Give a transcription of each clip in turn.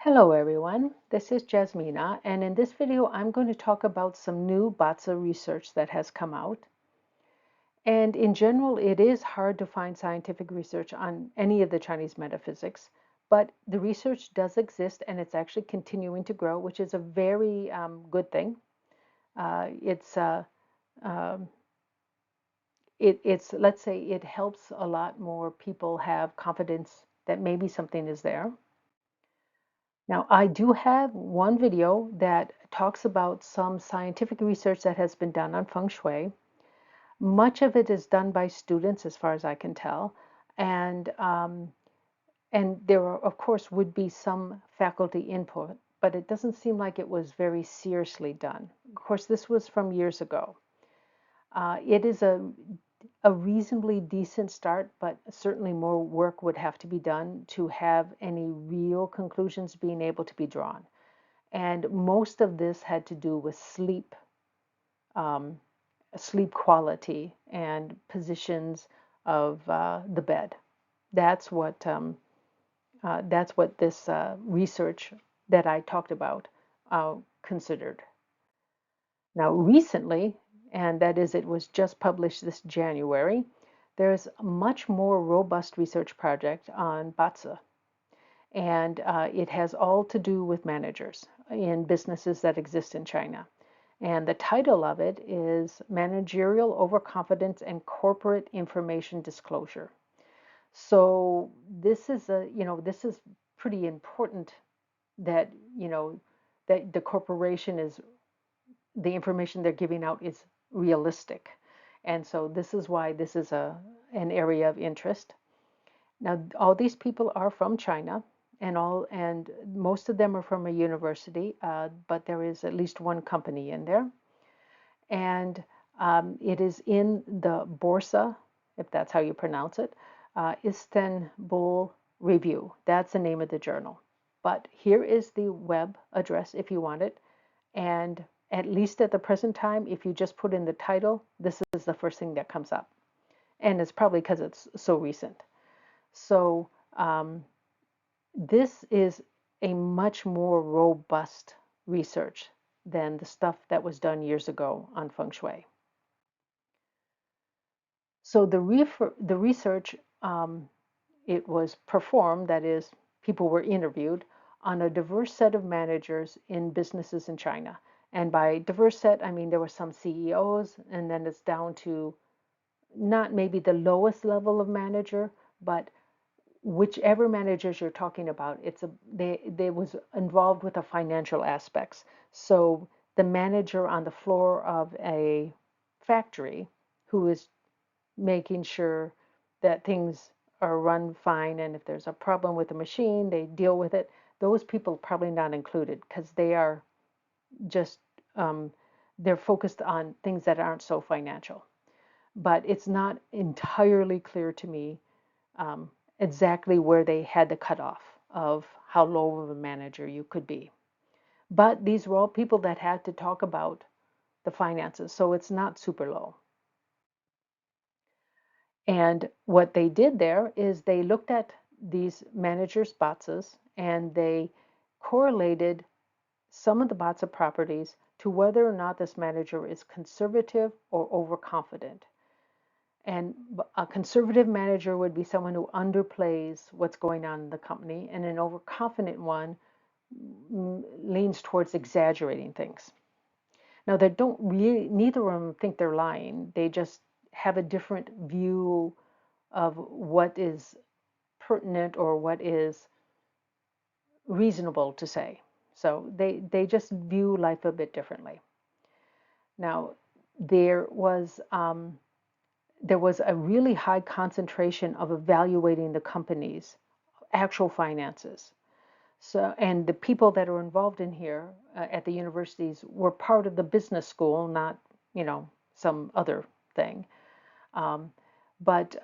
Hello everyone, this is Jasmina, and in this video I'm going to talk about some new Bazi research that has come out. And in general, it is hard to find scientific research on any of the Chinese metaphysics, but the research does exist and it's actually continuing to grow, which is a very good thing. It's um, let's say it helps a lot more people have confidence that maybe something is there. Now, I do have one video that talks about some scientific research that has been done on feng shui. Much of it is done by students, as far as I can tell, and there are, of course, would be some faculty input, but it doesn't seem like it was very seriously done. Of course, this was from years ago. It is a reasonably decent start, but certainly more work would have to be done to have any real conclusions being able to be drawn. And most of this had to do with um, sleep quality and positions of the bed. That's what this research that I talked about considered. Now, recently, and that is, it was just published this January, there's a much more robust research project on Bazi, and it has all to do with managers in businesses that exist in China. And the title of it is Managerial Overconfidence and Corporate Information Disclosure. So this is pretty important that, that the corporation is, the information they're giving out is realistic. And so this is why this is an area of interest. Now, all these people are from China, and most of them are from a university, but there is at least one company in there, and it is in the Borsa, if that's how you pronounce it, Istanbul Review. That's the name of the journal. But here is the web address if you want it, and at least at the present time, if you just put in the title, this is the first thing that comes up, and it's probably because it's so recent. So this is a much more robust research than the stuff that was done years ago on feng shui. So the research, it was performed, that is, people were interviewed on a diverse set of managers in businesses in China. And by diverse set, I mean there were some CEOs, and then it's down to not maybe the lowest level of manager, but whichever managers you're talking about, they was involved with the financial aspects. So the manager on the floor of a factory who is making sure that things are run fine, and if there's a problem with the machine, they deal with it. Those people probably not included because they are just they're focused on things that aren't so financial. But it's not entirely clear to me exactly where they had the cutoff of how low of a manager you could be. But these were all people that had to talk about the finances, so it's not super low. And what they did there is they looked at these managers' boxes and they correlated some of the Batsa properties to whether or not this manager is conservative or overconfident. And a conservative manager would be someone who underplays what's going on in the company, and an overconfident one leans towards exaggerating things. Now, they don't really, neither of them think they're lying. They just have a different view of what is pertinent or what is reasonable to say. So they just view life a bit differently. Now, there was um, there was a really high concentration of evaluating the company's actual finances. So, and the people that are involved in here at the universities were part of the business school, not, some other thing. Um, but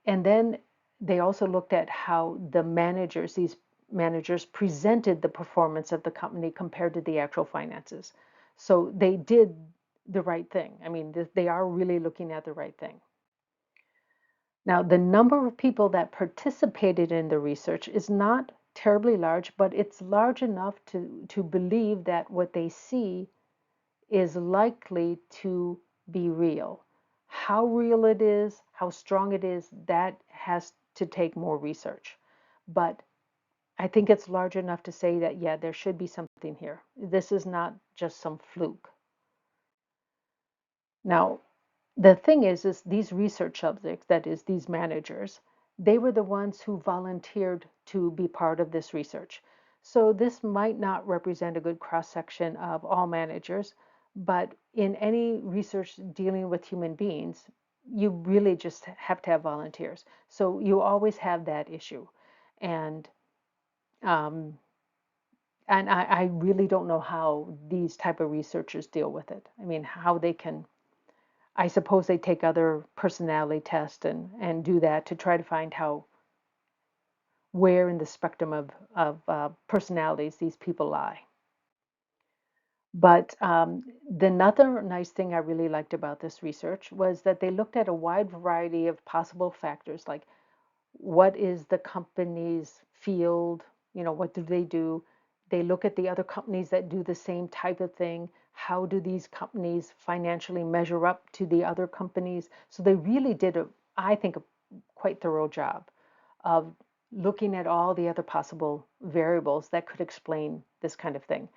and then they also looked at how these managers presented the performance of the company compared to the actual finances. So they did the right thing. I mean, they are really looking at the right thing. Now, the number of people that participated in the research is not terribly large, but it's large enough to believe that what they see is likely to be real. How real it is, how strong it is, that has to take more research. But I think it's large enough to say that, yeah, there should be something here. This is not just some fluke. Now, the thing is these research subjects, that is, these managers, they were the ones who volunteered to be part of this research. So this might not represent a good cross section of all managers, but in any research dealing with human beings, you really just have to have volunteers. So you always have that issue. And um, and I really don't know how these type of researchers deal with it. I mean, how they can, I suppose they take other personality tests and do that to try to find how, where in the spectrum of personalities these people lie. But the another nice thing I really liked about this research was that they looked at a wide variety of possible factors, like what is the company's field, what do they do. They look at the other companies that do the same type of thing. How do these companies financially measure up to the other companies? So they really did I think, a quite thorough job of looking at all the other possible variables that could explain this kind of thing.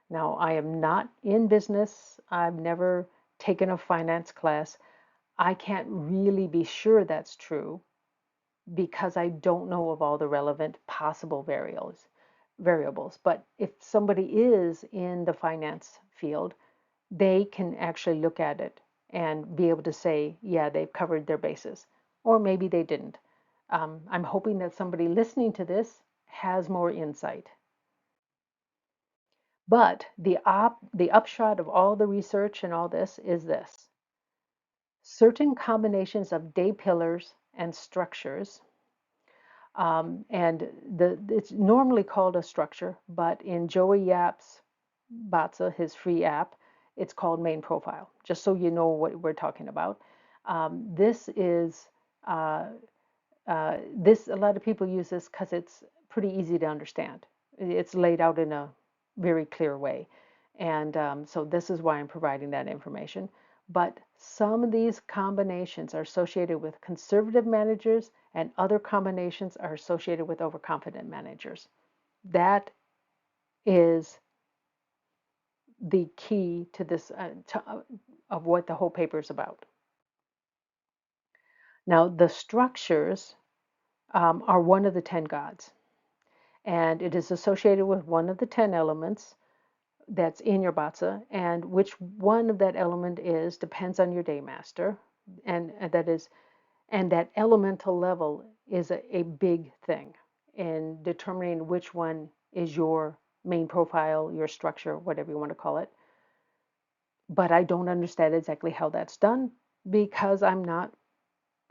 Now, I am not in business. I've never taken a finance class. I can't really be sure that's true because I don't know of all the relevant possible variables. But if somebody is in the finance field, they can actually look at it and be able to say, yeah, they've covered their bases, or maybe they didn't. I'm hoping that somebody listening to this has more insight. But the upshot of all the research and all this is this: certain combinations of day pillars and structures, and it's normally called a structure, but in Joey Yap's Batza, his free app, it's called main profile, just so you know what we're talking about. This is this a lot of people use this because it's pretty easy to understand. It's laid out in a very clear way, and so this is why I'm providing that information. But some of these combinations are associated with conservative managers, and other combinations are associated with overconfident managers. That is the key to this, of what the whole paper is about. Now, the structures are one of the 10 gods, and it is associated with one of the 10 elements that's in your batza, and which one of that element is depends on your day master, and that is, and that elemental level is a big thing in determining which one is your main profile, your structure, whatever you want to call it. But I don't understand exactly how that's done because I'm not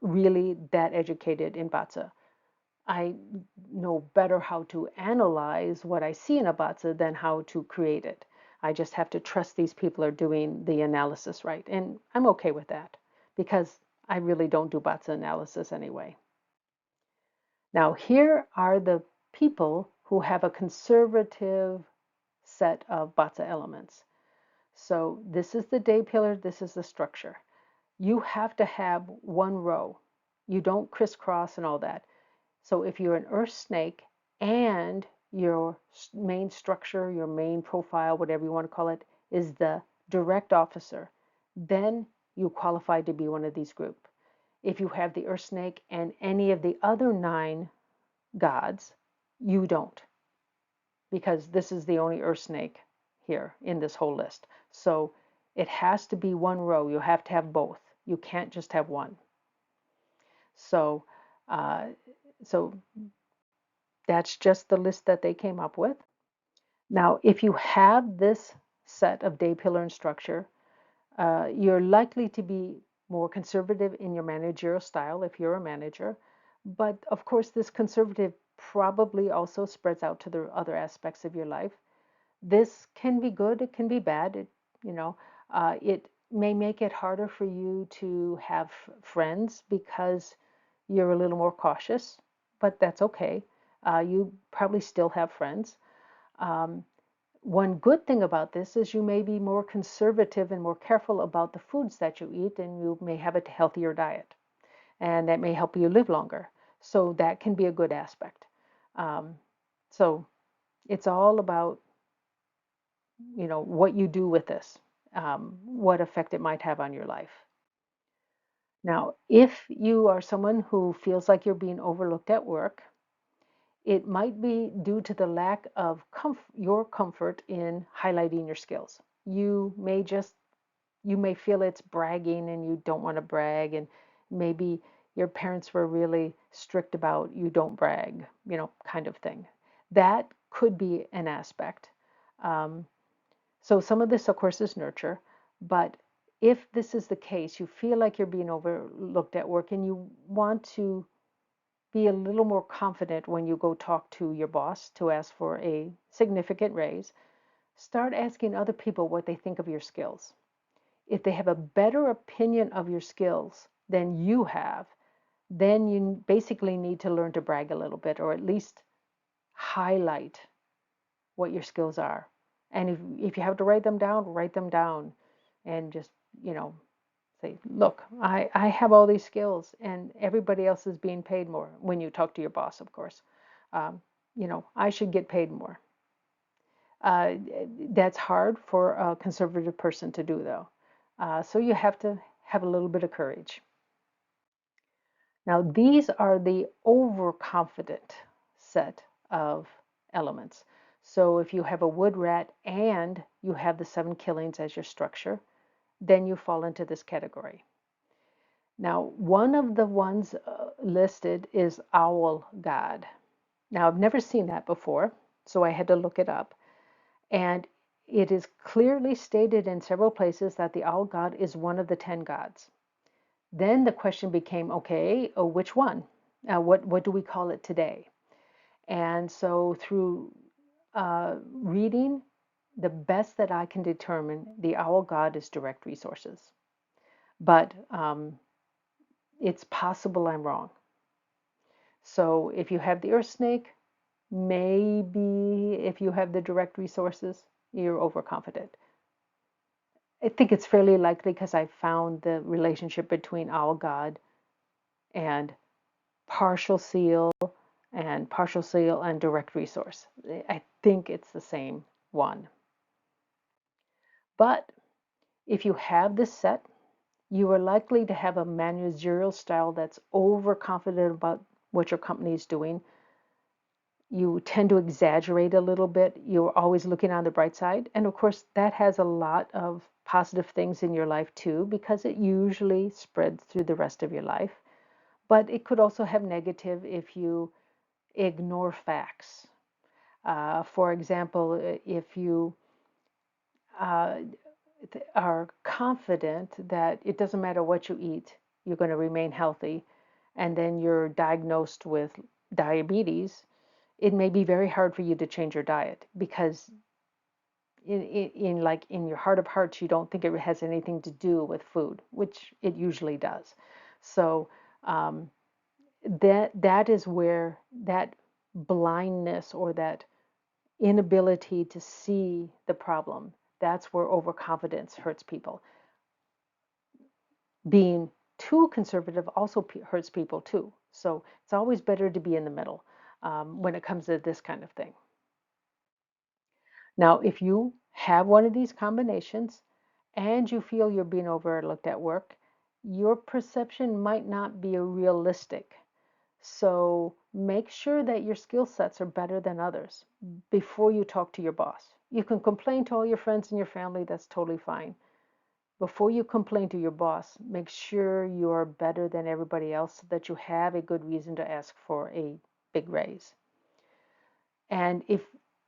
really that educated in Batsa. I know better how to analyze what I see in a Batsa than how to create it. I just have to trust these people are doing the analysis right. And I'm okay with that because I really don't do Batsa analysis anyway. Now, here are the people who have a conservative set of Batsa elements. So this is the day pillar, this is the structure. You have to have one row. You don't crisscross and all that. So if you're an earth snake and your main structure, your main profile, whatever you want to call it, is the direct officer, then you qualify to be one of these groups. If you have the earth snake and any of the other 9 gods, you don't, because this is the only earth snake here in this whole list. So it has to be one row. You have to have both. You can't just have one. So, uh, so that's just the list that they came up with. Now, if you have this set of day pillar and structure, you're likely to be more conservative in your managerial style if you're a manager. But of course, this conservative probably also spreads out to the other aspects of your life. This can be good, it can be bad. It may make it harder for you to have friends because you're a little more cautious, but that's okay. You probably still have friends. Um, One good thing about this is you may be more conservative and more careful about the foods that you eat, and you may have a healthier diet, and that may help you live longer. So that can be a good aspect. Um, so it's all about, what you do with this, what effect it might have on your life. Now, if you are someone who feels like you're being overlooked at work, it might be due to the lack of your comfort in highlighting your skills. You may feel it's bragging and you don't want to brag, and maybe your parents were really strict about you don't brag, kind of thing. That could be an aspect. Um, so some of this, of course, is nurture, but if this is the case, you feel like you're being overlooked at work and you want to be a little more confident when you go talk to your boss to ask for a significant raise, start asking other people what they think of your skills. If they have a better opinion of your skills than you have, then you basically need to learn to brag a little bit, or at least highlight what your skills are. And if you have to write them down and just, you know, say, look, I have all these skills and everybody else is being paid more when you talk to your boss, of course. Um, I should get paid more. Uh, that's hard for a conservative person to do, though. So you have to have a little bit of courage. Now, these are the overconfident set of elements. So if you have a wood rat and you have the 7 killings as your structure, then you fall into this category. Now, one of the ones listed is owl god. Now, I've never seen that before, so I had to look it up. And it is clearly stated in several places that the owl god is one of the 10 gods. Then the question became, okay, which one? What do we call it today? And so through reading, the best that I can determine, the owl god is direct resources. But it's possible I'm wrong. So if you have the earth snake, maybe if you have the direct resources, you're overconfident. I think it's fairly likely because I found the relationship between owl god and partial seal and direct resource. I think it's the same one. But if you have this set, you are likely to have a managerial style that's overconfident about what your company is doing. You tend to exaggerate a little bit. You're always looking on the bright side. And of course, that has a lot of positive things in your life too, because it usually spreads through the rest of your life. But it could also have negative if you ignore facts. For example, if you uh, are confident that it doesn't matter what you eat, you're going to remain healthy, and then you're diagnosed with diabetes, it may be very hard for you to change your diet because in your heart of hearts you don't think it has anything to do with food, which it usually does. So um, that is where that blindness or that inability to see the problem, that's where overconfidence hurts people. Being too conservative also hurts people too. So it's always better to be in the middle when it comes to this kind of thing. Now, if you have one of these combinations and you feel you're being overlooked at work, your perception might not be realistic. So make sure that your skill sets are better than others before you talk to your boss. You can complain to all your friends and your family, that's totally fine. Before you complain to your boss, make sure you are better than everybody else so that you have a good reason to ask for a big raise. And if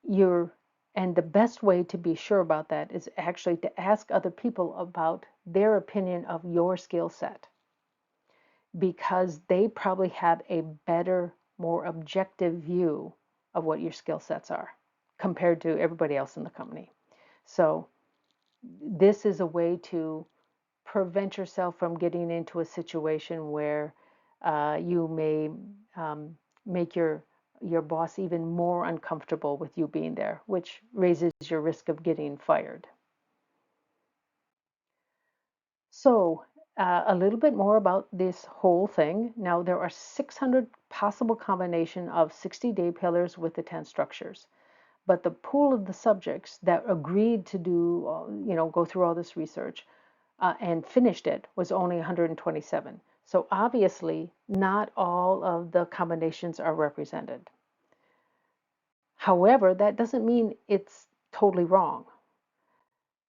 you're and the best way to be sure about that is actually to ask other people about their opinion of your skill set, because they probably have a better, more objective view of what your skill sets are compared to everybody else in the company. So this is a way to prevent yourself from getting into a situation where you may make your your boss even more uncomfortable with you being there, which raises your risk of getting fired. So, a little bit more about this whole thing. Now, there are 600 possible combination of 60-day pillars with the 10 structures. But the pool of the subjects that agreed to do, go through all this research and finished it was only 127. So obviously, not all of the combinations are represented. However, that doesn't mean it's totally wrong.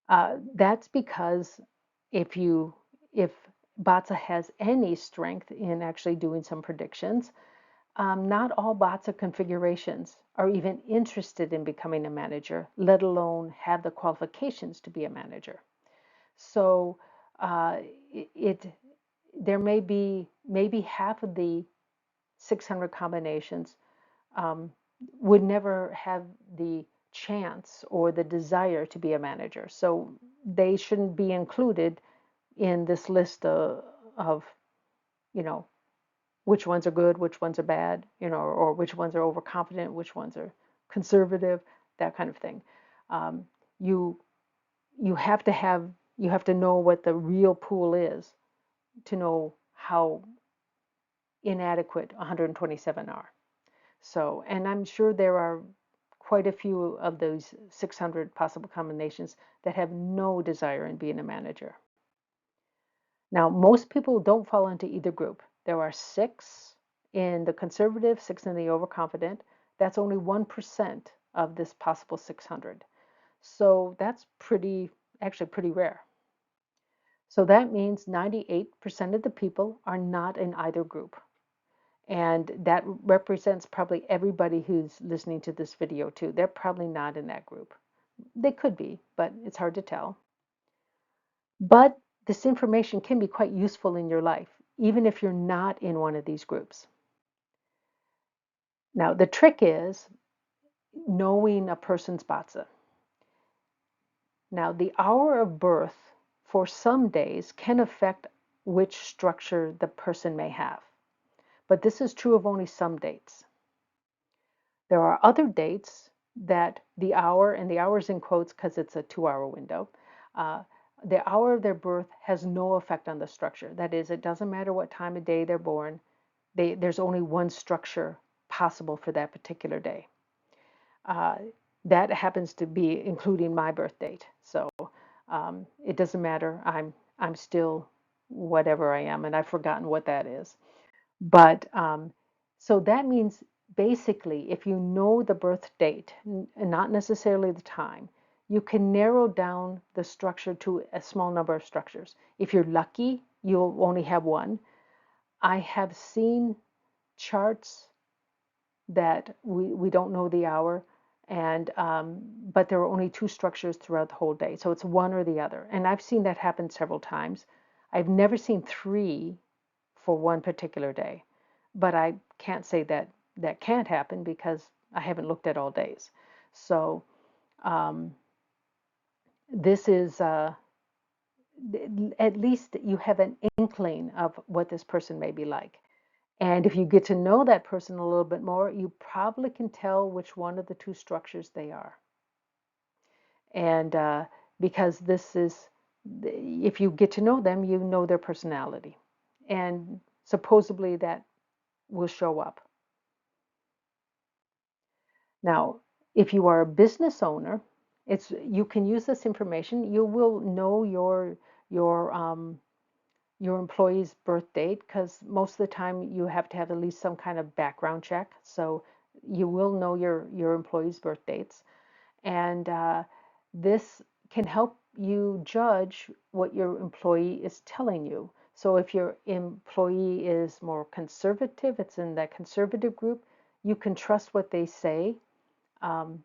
That's because if you if Batsa has any strength in actually doing some predictions, not all Batsa configurations are even interested in becoming a manager, let alone have the qualifications to be a manager. So uh, it there may be maybe half of the 600 combinations um, would never have the chance or the desire to be a manager. So they shouldn't be included in this list of you know, which ones are good, which ones are bad, or which ones are overconfident, which ones are conservative, that kind of thing. Um, you you have to have you have to know what the real pool is to know how inadequate 127 are. So, and I'm sure there are quite a few of those 600 possible combinations that have no desire in being a manager. Now, most people don't fall into either group. There are 6 in the conservative, 6 in the overconfident. That's only 1% of this possible 600. So that's actually pretty rare. So that means 98% of the people are not in either group. And that represents probably everybody who's listening to this video too. They're probably not in that group. They could be, but it's hard to tell. But this information can be quite useful in your life, even if you're not in one of these groups. Now, the trick is knowing a person's Batsa. Now, the hour of birth for some days can affect which structure the person may have. But this is true of only some dates. There are other dates that the hour, and the hour is in quotes because it's a 2-hour window, uh, the hour of their birth has no effect on the structure. That is, it doesn't matter what time of day they're born, there's only one structure possible for that particular day. Uh, that happens to be including my birth date. So it doesn't matter. I'm still whatever I am, and I've forgotten what that is. But so that means basically, if you know the birth date, and not necessarily the time, you can narrow down the structure to a small number of structures. If you're lucky, you'll only have one. I have seen charts that we don't know the hour, and but there are only 2 structures throughout the whole day. So it's one or the other. And I've seen that happen several times. I've never seen 3 for one particular day. But I can't say that that can't happen because I haven't looked at all days. So um, this is at least you have an inkling of what this person may be like. And if you get to know that person a little bit more, you probably can tell which one of the 2 structures they are. And because this is, if you get to know them, you know their personality. And supposedly that will show up. Now, if you are a business owner, you can use this information. You will know your your employee's birth date because most of the time you have to have at least some kind of background check. So you will know your employee's birth dates, and this can help you judge what your employee is telling you. So if your employee is more conservative, it's in that conservative group, you can trust what they say, um,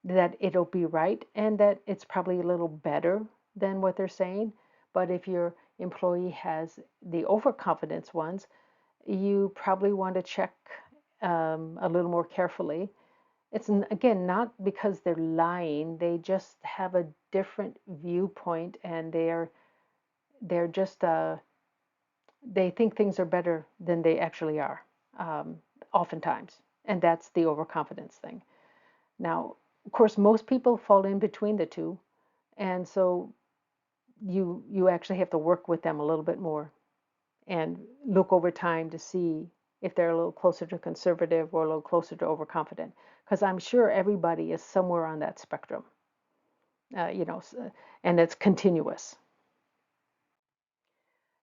that it'll be right and that it's probably a little better than what they're saying. But if your employee has the overconfidence ones, you probably want to check a little more carefully. It's again not because they're lying; they just have a different viewpoint, and they're just they think things are better than they actually are, oftentimes. And that's the overconfidence thing. Now, of course, most people fall in between the two, and so you actually have to work with them a little bit more and look over time to see if they're a little closer to conservative or a little closer to overconfident. Because I'm sure everybody is somewhere on that spectrum, you know, and it's continuous.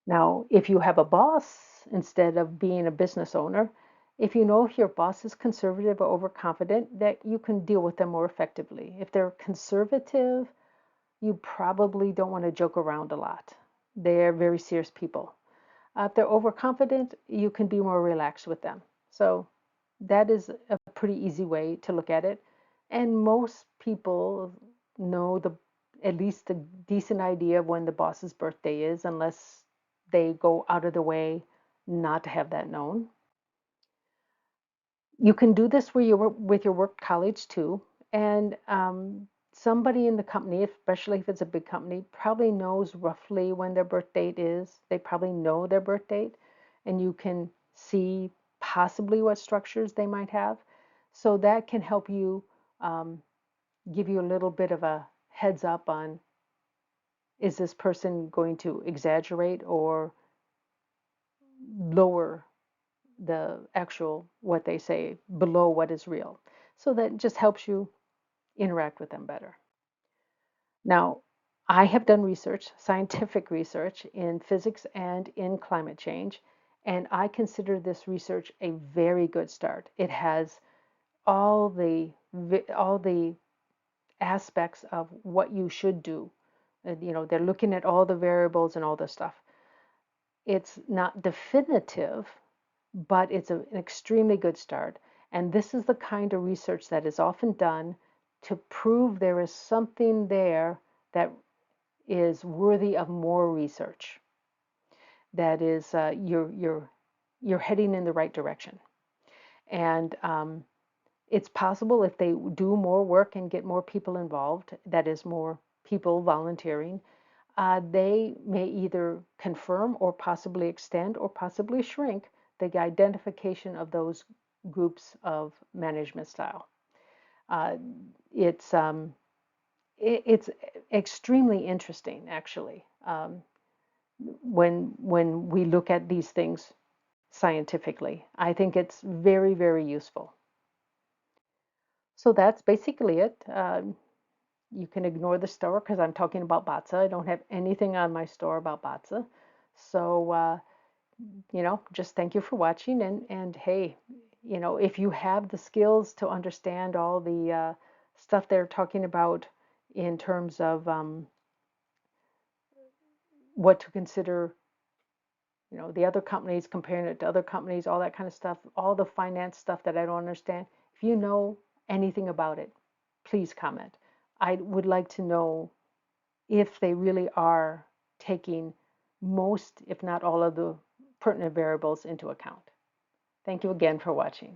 Now, if you have a boss instead of being a business owner, if you know if your boss is conservative or overconfident, that you can deal with them more effectively. If they're conservative, you probably don't want to joke around a lot. They're very serious people. If they're overconfident, you can be more relaxed with them. So that is a pretty easy way to look at it. And most people know at least a decent idea of when the boss's birthday is, unless they go out of the way not to have that known. You can do this where you work with your work colleagues too, and somebody in the company, especially if it's a big company, probably knows roughly when their birth date is. They probably know their birth date, and you can see possibly what structures they might have. So that can help you um, give you a little bit of a heads up on, is this person going to exaggerate or lower the actual what they say below what is real. So that just helps you interact with them better. Now, I have done research, scientific research in physics and in climate change, and I consider this research a very good start. It has all the all the aspects of what you should do. You know, they're looking at all the variables and all this stuff. It's not definitive, but it's an extremely good start. And this is the kind of research that is often done to prove there is something there that is worthy of more research. That is, you're heading in the right direction. And it's possible if they do more work and get more people involved, that is, more people volunteering, they may either confirm or possibly extend or possibly shrink the identification of those groups of management style. Uh, it's it's extremely interesting, actually, when we look at these things scientifically. I think it's very, very useful. So that's basically it. You can ignore the store because I'm talking about Batza. I don't have anything on my store about Batza. So, just thank you for watching. And hey, if you have the skills to understand all the stuff they're talking about in terms of what to consider, the other companies, comparing it to other companies, all that kind of stuff, all the finance stuff that I don't understand. If you know anything about it, please comment. I would like to know if they really are taking most, if not all of the pertinent variables into account. Thank you again for watching.